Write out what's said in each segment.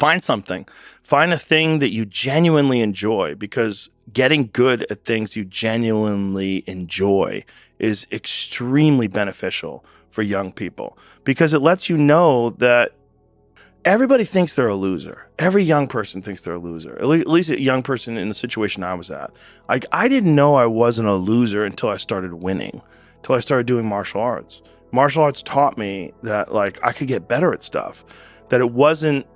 Find something. Find a thing that you genuinely enjoy, because getting good at things you genuinely enjoy is extremely beneficial for young people, because it lets you know that everybody thinks they're a loser. Every young person thinks they're a loser. At least a young person in the situation I was at. Like, I didn't know I wasn't a loser until I started winning, until I started doing martial arts. Martial arts taught me that, like, I could get better at stuff, that I wasn't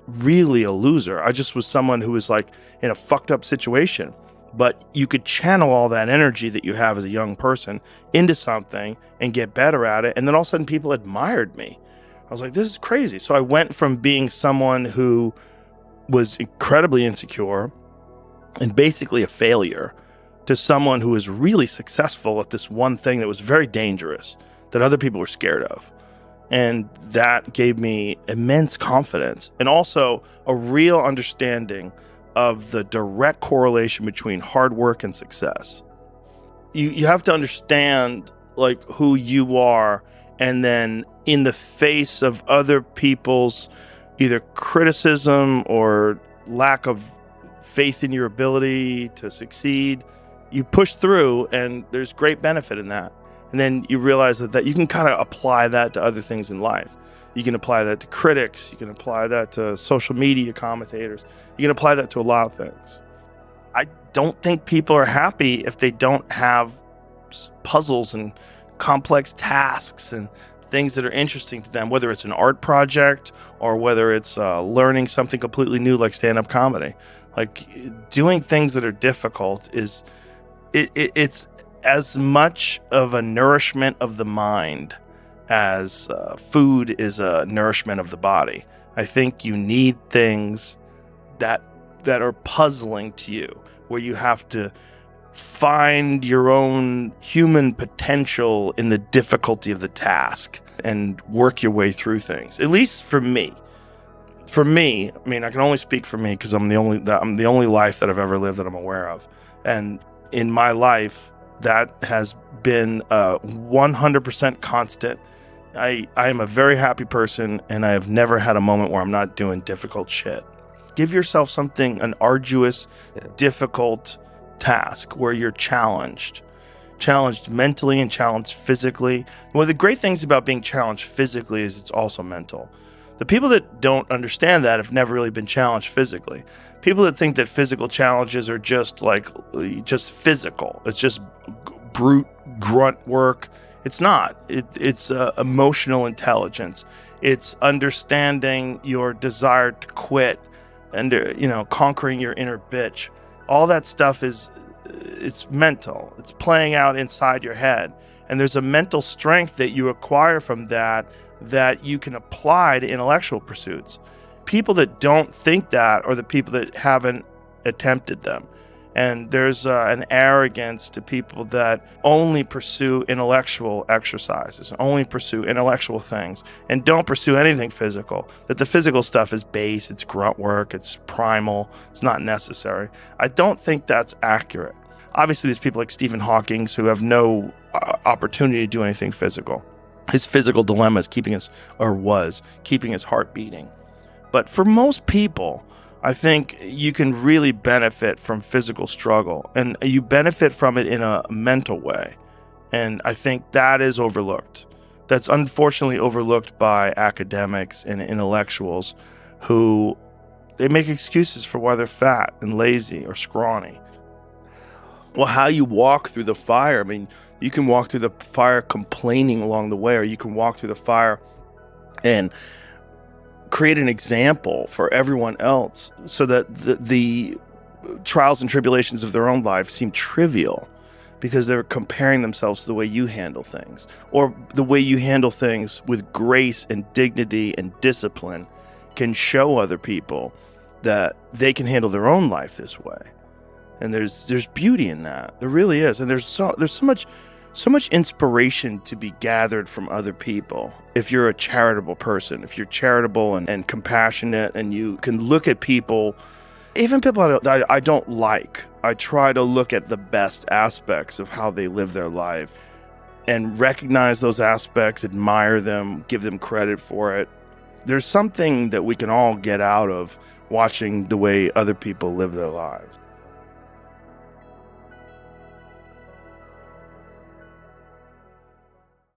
really a loser. I just was someone who was like in a fucked up situation. But you could channel all that energy that you have as a young person into something and get better at it. And then all of a sudden people admired me. I was like, this is crazy. So I went from being someone who was incredibly insecure and basically a failure to someone who was really successful at this one thing that was very dangerous, that other people were scared of. And that gave me immense confidence, and also a real understanding of the direct correlation between hard work and success. You have to understand, like, who you are, and then in the face of other people's either criticism or lack of faith in your ability to succeed, you push through, and there's great benefit in that. And then you realize that you can kind of apply that to other things in life. You can apply that to critics. You can apply that to social media commentators. You can apply that to a lot of things. I don't think people are happy if they don't have puzzles and complex tasks and things that are interesting to them, whether it's an art project or whether it's learning something completely new like stand-up comedy. Like, doing things that are difficult is it's as much of a nourishment of the mind as food is a nourishment of the body. I think you need things that are puzzling to you, where you have to find your own human potential in the difficulty of the task and work your way through things. At least for me. For me, I mean, I can only speak for me because I'm the only life that I've ever lived that I'm aware of. And in my life, that has been 100% constant. I am a very happy person, and I have never had a moment where I'm not doing difficult shit. Give yourself something, an arduous, difficult task where you're challenged mentally and challenged physically. One of the great things about being challenged physically is it's also mental. The people that don't understand that have never really been challenged physically. People that think that physical challenges are just physical. It's just brute grunt work. It's not. It's emotional intelligence. It's understanding your desire to quit and conquering your inner bitch. All that stuff it's mental. It's playing out inside your head. And there's a mental strength that you acquire from that you can apply to intellectual pursuits. People that don't think that are the people that haven't attempted them. And there's an arrogance to people that only pursue intellectual exercises, only pursue intellectual things, and don't pursue anything physical. That the physical stuff is base, it's grunt work, it's primal, it's not necessary. I don't think that's accurate. Obviously, there's people like Stephen Hawking who have no opportunity to do anything physical. His physical dilemma is keeping his heart beating. But for most people, I think you can really benefit from physical struggle, and you benefit from it in a mental way. And I think that is overlooked. That's unfortunately overlooked by academics and intellectuals who they make excuses for why they're fat and lazy or scrawny. Well, how you walk through the fire, I mean, you can walk through the fire complaining along the way, or you can walk through the fire and create an example for everyone else so that the trials and tribulations of their own life seem trivial because they're comparing themselves to the way you handle things, or the way you handle things with grace and dignity and discipline can show other people that they can handle their own life this way. And there's beauty in that. There really is. And there's so much inspiration to be gathered from other people. If you're a charitable person, if you're charitable and compassionate, and you can look at people, even people I don't like, I try to look at the best aspects of how they live their life and recognize those aspects, admire them, give them credit for it, There's something that we can all get out of watching the way other people live their lives.